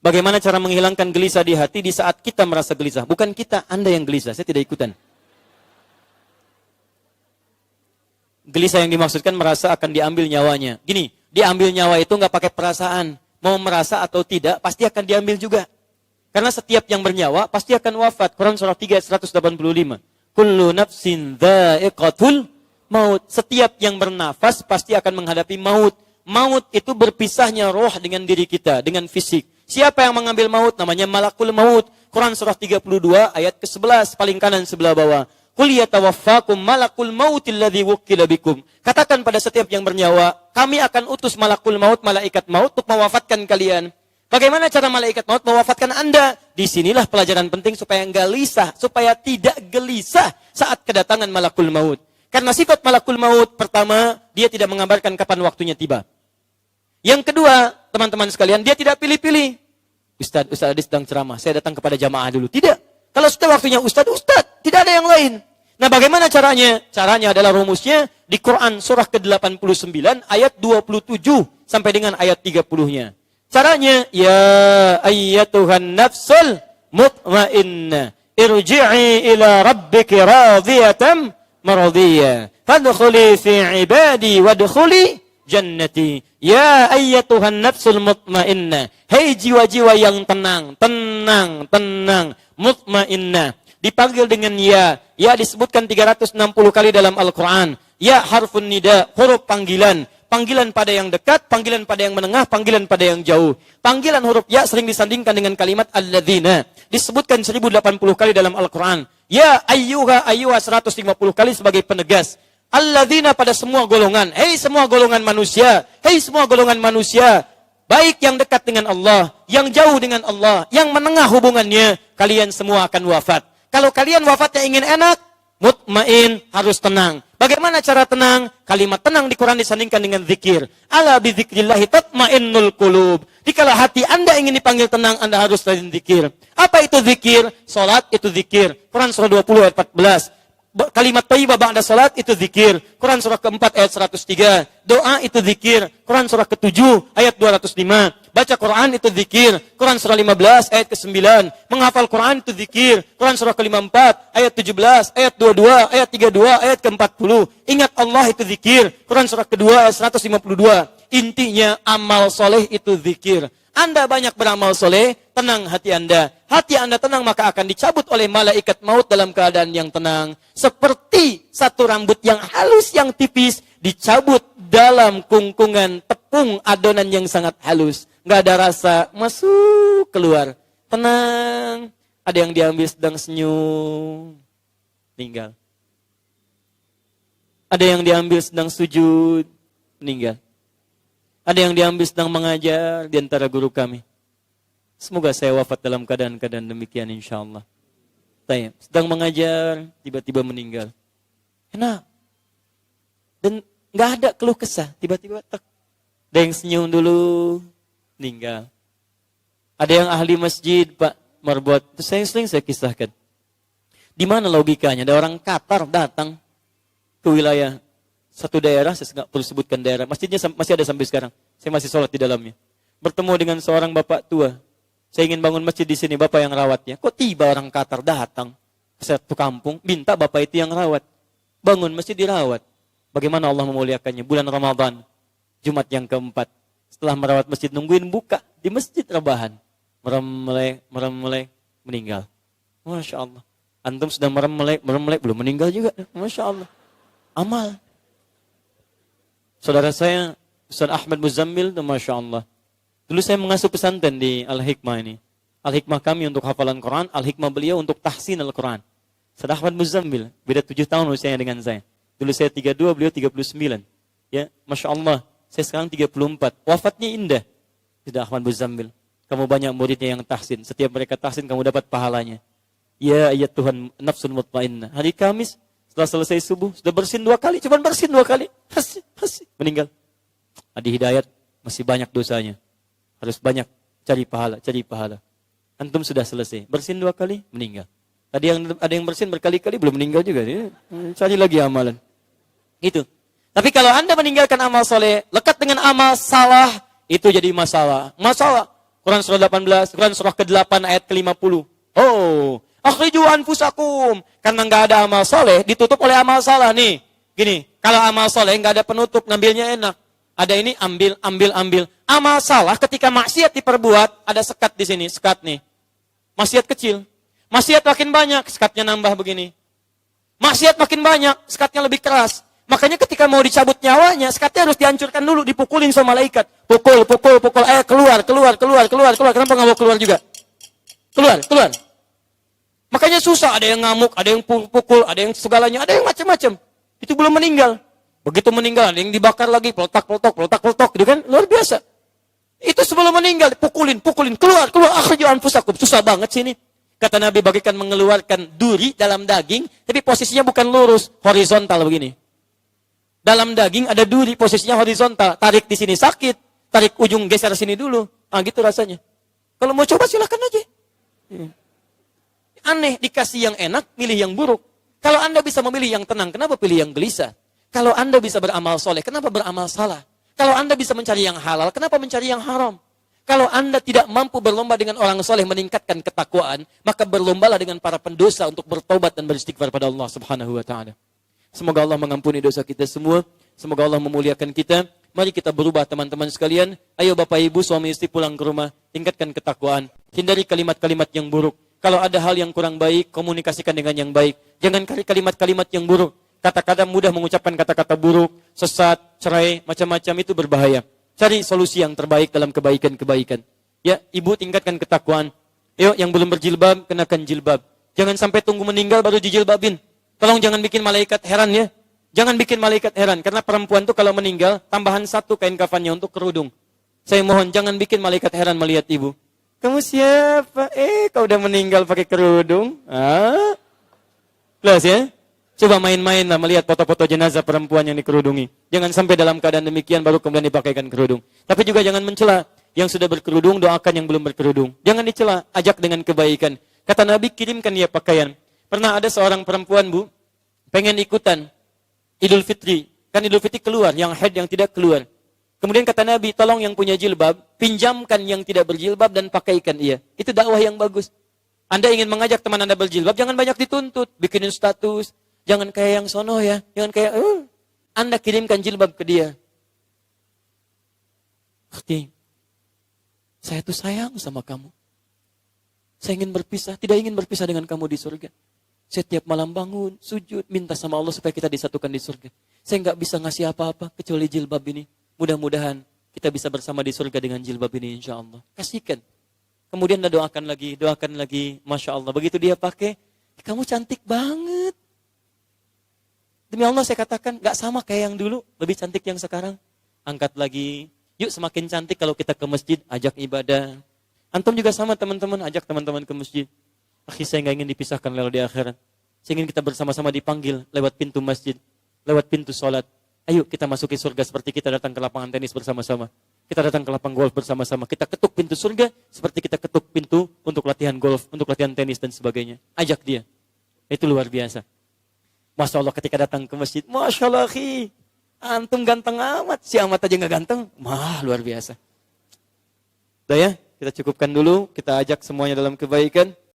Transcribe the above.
Bagaimana cara menghilangkan gelisah di hati di saat kita merasa gelisah? Bukan kita, Anda yang gelisah. Saya tidak ikutan. Gelisah yang dimaksudkan merasa akan diambil nyawanya. Gini, diambil nyawa itu nggak pakai perasaan. Mau merasa atau tidak, pasti akan diambil juga. Karena setiap yang bernyawa pasti akan wafat. Quran surah 3 ayat 185. Kullu nafsin dha'iqatul maut. Setiap yang bernafas pasti akan menghadapi maut. Maut itu berpisahnya roh dengan diri kita, dengan fisik. Siapa yang mengambil maut? Namanya malakul maut. Quran surah 32 ayat ke-11, paling kanan sebelah bawah. Qul yatawaffakum malakul mautil ladzi wukkila bikum. Katakan pada setiap yang bernyawa, kami akan utus malakul maut, malaikat maut untuk mewafatkan kalian. Bagaimana cara malaikat maut mewafatkan Anda? Disinilah pelajaran penting supaya gelisah, supaya tidak gelisah saat kedatangan malakul maut. Karena sifat malakul maut, pertama, dia tidak mengabarkan kapan waktunya tiba. Yang kedua, teman-teman sekalian, dia tidak pilih-pilih. Ustaz Adi sedang ceramah, saya datang kepada jamaah dulu. Tidak. Kalau sudah waktunya Ustaz, tidak ada yang lain. Nah, bagaimana caranya? Caranya adalah rumusnya di Quran surah ke-89 ayat 27 sampai dengan ayat 30-nya. Caranya, ya ayyatuhan nafsul mutmainnah, irji'i ila rabbiki radiyatan maradiyah, fadkhuli fi ibadi wadkhuli jannati. Ya ayyatuhan nafsul mutmainnah, hei jiwa-jiwa yang tenang, mutmainnah. Dipanggil dengan ya. Ya disebutkan 360 kali dalam Al-Quran. Ya harfun nida, huruf panggilan. Panggilan pada yang dekat, panggilan pada yang menengah, panggilan pada yang jauh. Panggilan huruf ya sering disandingkan dengan kalimat alladzina. Disebutkan 1080 kali dalam Al-Quran. Ya ayyuha 150 kali sebagai penegas. Alladzina pada semua golongan. Hei semua golongan manusia. Hei semua golongan manusia. Baik yang dekat dengan Allah, yang jauh dengan Allah, yang menengah hubungannya, kalian semua akan wafat. Kalau kalian wafatnya ingin enak, mutmain, harus tenang. Bagaimana cara tenang? Kalimat tenang di Quran disandingkan dengan zikir. Ala bizikrillahi tatmainnul qulub. Dikala hati Anda ingin dipanggil tenang, Anda harus rajin zikir. Apa itu zikir? Salat itu zikir. Quran surah 20 ayat 14. Kalimat thayyibah ba'da salat itu zikir. Quran surah ke-4 ayat 103. Doa itu zikir. Quran surah ke-7 ayat 205. Baca Quran itu zikir. Quran surah 15 ayat ke-9. Menghafal Quran itu zikir. Quran surah ke-54 ayat 17, ayat 22, ayat 32, ayat ke-40. Ingat Allah itu zikir. Quran surah ke-2 ayat 152. Intinya amal soleh itu zikir. Anda banyak beramal soleh, tenang hati Anda. Hati Anda tenang, maka akan dicabut oleh malaikat maut dalam keadaan yang tenang. Seperti satu rambut yang halus, yang tipis, dicabut dalam kungkungan tepung adonan yang sangat halus. Nggak ada rasa, masuk, keluar. Tenang. Ada yang diambil sedang senyum, meninggal. Ada yang diambil sedang sujud, meninggal. Ada yang diambil sedang mengajar di antara guru kami. Semoga saya wafat dalam keadaan-keadaan demikian insyaAllah. Sedang mengajar, tiba-tiba meninggal. Enak. Dan nggak ada keluh kesah, tiba-tiba tak. Ada yang senyum dulu, meninggal. Ada yang ahli masjid, Pak Marbuat. Itu sering saya kisahkan. Di mana logikanya? Ada orang Qatar datang ke wilayah satu daerah, saya nggak perlu sebutkan daerah. Masjidnya masih ada sampai sekarang. Saya masih sholat di dalamnya. Bertemu dengan seorang bapak tua. Saya ingin bangun masjid di sini, bapak yang rawatnya. Kok tiba orang Qatar datang ke satu kampung, minta bapak itu yang rawat. Bangun masjid dirawat. Bagaimana Allah memuliakannya? Bulan Ramadan, Jumat yang keempat. Setelah merawat masjid, nungguin buka di masjid rebahan. Merem-melek, meninggal. Masya Allah. Antum sedang merem-melek, belum meninggal juga. Masya Allah. Amal. Saudara saya, Ustaz Ahmad Muzammil, Masya Allah. Dulu saya mengasuh pesantren di Al-Hikmah ini. Al-Hikmah kami untuk hafalan Quran, Al-Hikmah beliau untuk tahsin Al-Quran. Ustaz Ahmad Muzammil, beda 7 tahun usianya dengan saya. Dulu saya 32, beliau 39. Ya, Masya Allah, saya sekarang 34. Wafatnya indah. Ustaz Ahmad Muzammil. Kamu banyak muridnya yang tahsin. Setiap mereka tahsin, kamu dapat pahalanya. Ya ayat Tuhan, nafsun mutmainnah. Hari Kamis, setelah selesai subuh, sudah bersin 2 kali. Cuma bersin 2 kali. Hasih. Meninggal. Adi Hidayat, masih banyak dosanya. Harus banyak cari pahala. Antum sudah selesai. Bersin 2 kali, meninggal. Tadi ada yang bersin berkali-kali, belum meninggal juga. Ya. Cari lagi amalan. Itu. Tapi kalau Anda meninggalkan amal soleh, lekat dengan amal salah, itu jadi masalah. Masalah. Quran surah 18, Quran surah ke-8 ayat ke-50. Oh, akhriju anfusakum. Karena nggak ada amal soleh, ditutup oleh amal salah nih. Gini, kalau amal soleh nggak ada penutup, ngambilnya enak. Ada ini, ambil. Amal salah ketika maksiat diperbuat, ada sekat di sini, sekat nih. Maksiat kecil. Maksiat makin banyak, sekatnya nambah begini. Maksiat makin banyak, sekatnya lebih keras. Makanya ketika mau dicabut nyawanya, sekatnya harus dihancurkan dulu, dipukulin sama malaikat. Pukul. Keluar. Kenapa nggak mau keluar juga? Keluar. Makanya susah, ada yang ngamuk, ada yang pukul, ada yang segalanya, ada yang macam-macam. Itu belum meninggal. Begitu meninggal, ada yang dibakar lagi, peletak, gitu kan? Luar biasa. Itu sebelum meninggal, pukulin, keluar, akhriju anfusakum. Susah banget sih ini. Kata Nabi, bagikan mengeluarkan duri dalam daging, tapi posisinya bukan lurus, horizontal begini. Dalam daging ada duri, posisinya horizontal. Tarik di sini sakit, tarik ujung geser sini dulu. Gitu rasanya. Kalau mau coba silahkan aja. Aneh, dikasih yang enak, milih yang buruk. Kalau Anda bisa memilih yang tenang, kenapa pilih yang gelisah? Kalau Anda bisa beramal soleh, kenapa beramal salah? Kalau Anda bisa mencari yang halal, kenapa mencari yang haram? Kalau Anda tidak mampu berlomba dengan orang soleh meningkatkan ketakwaan, maka berlombalah dengan para pendosa untuk bertobat dan beristighfar pada Allah Subhanahu wa taala. Semoga Allah mengampuni dosa kita semua, semoga Allah memuliakan kita. Mari kita berubah teman-teman sekalian. Ayo Bapak Ibu, suami istri pulang ke rumah, tingkatkan ketakwaan, hindari kalimat-kalimat yang buruk. Kalau ada hal yang kurang baik, komunikasikan dengan yang baik. Jangan cari kalimat-kalimat yang buruk. Kata-kata mudah mengucapkan kata-kata buruk, sesat, cerai, macam-macam itu berbahaya. Cari solusi yang terbaik dalam kebaikan-kebaikan. Ya, ibu tingkatkan ketakwaan. Yuk, yang belum berjilbab, kenakan jilbab. Jangan sampai tunggu meninggal baru dijilbabin. Tolong jangan bikin malaikat heran ya. Jangan bikin malaikat heran. Karena perempuan tuh kalau meninggal, tambahan 1 kain kafannya untuk kerudung. Saya mohon, jangan bikin malaikat heran melihat ibu. Kamu siapa? Kau udah meninggal pakai kerudung? Jelas ya? Coba main-main lah melihat foto-foto jenazah perempuan yang dikerudungi. Jangan sampai dalam keadaan demikian baru kemudian dipakaikan kerudung. Tapi juga jangan mencela yang sudah berkerudung, doakan yang belum berkerudung. Jangan dicela, ajak dengan kebaikan. Kata Nabi, kirimkan dia pakaian. Pernah ada seorang perempuan, Bu, pengen ikutan Idul Fitri. Kan Idul Fitri keluar, yang haid yang tidak keluar. Kemudian kata Nabi, tolong yang punya jilbab, pinjamkan yang tidak berjilbab dan pakaikan ia. Itu dakwah yang bagus. Anda ingin mengajak teman Anda berjilbab, jangan banyak dituntut, bikinin status. Jangan kayak yang sono ya. Jangan kayak, Anda kirimkan jilbab ke dia. Arti, saya tuh sayang sama kamu. Saya ingin berpisah, tidak ingin berpisah dengan kamu di surga. Saya tiap malam bangun, sujud, minta sama Allah supaya kita disatukan di surga. Saya nggak bisa ngasih apa-apa kecuali jilbab ini. Mudah-mudahan kita bisa bersama di surga dengan jilbab ini insya Allah. Kasihkan. Kemudian doakan lagi. Masya Allah. Begitu dia pakai, kamu cantik banget. Demi Allah saya katakan, gak sama kayak yang dulu, lebih cantik yang sekarang. Angkat lagi, yuk semakin cantik kalau kita ke masjid, ajak ibadah. Antum juga sama teman-teman, ajak teman-teman ke masjid. Akhi, saya gak ingin dipisahkan lalu di akhirat. Saya ingin kita bersama-sama dipanggil lewat pintu masjid, lewat pintu sholat. Ayo kita masuki surga seperti kita datang ke lapangan tenis bersama-sama. Kita datang ke lapang golf bersama-sama. Kita ketuk pintu surga seperti kita ketuk pintu untuk latihan golf, untuk latihan tenis dan sebagainya. Ajak dia. Itu luar biasa. Masya Allah ketika datang ke masjid, Masya Allah akhi, antum ganteng amat. Si amat aja gak ganteng, luar biasa. Udah ya, kita cukupkan dulu, kita ajak semuanya dalam kebaikan.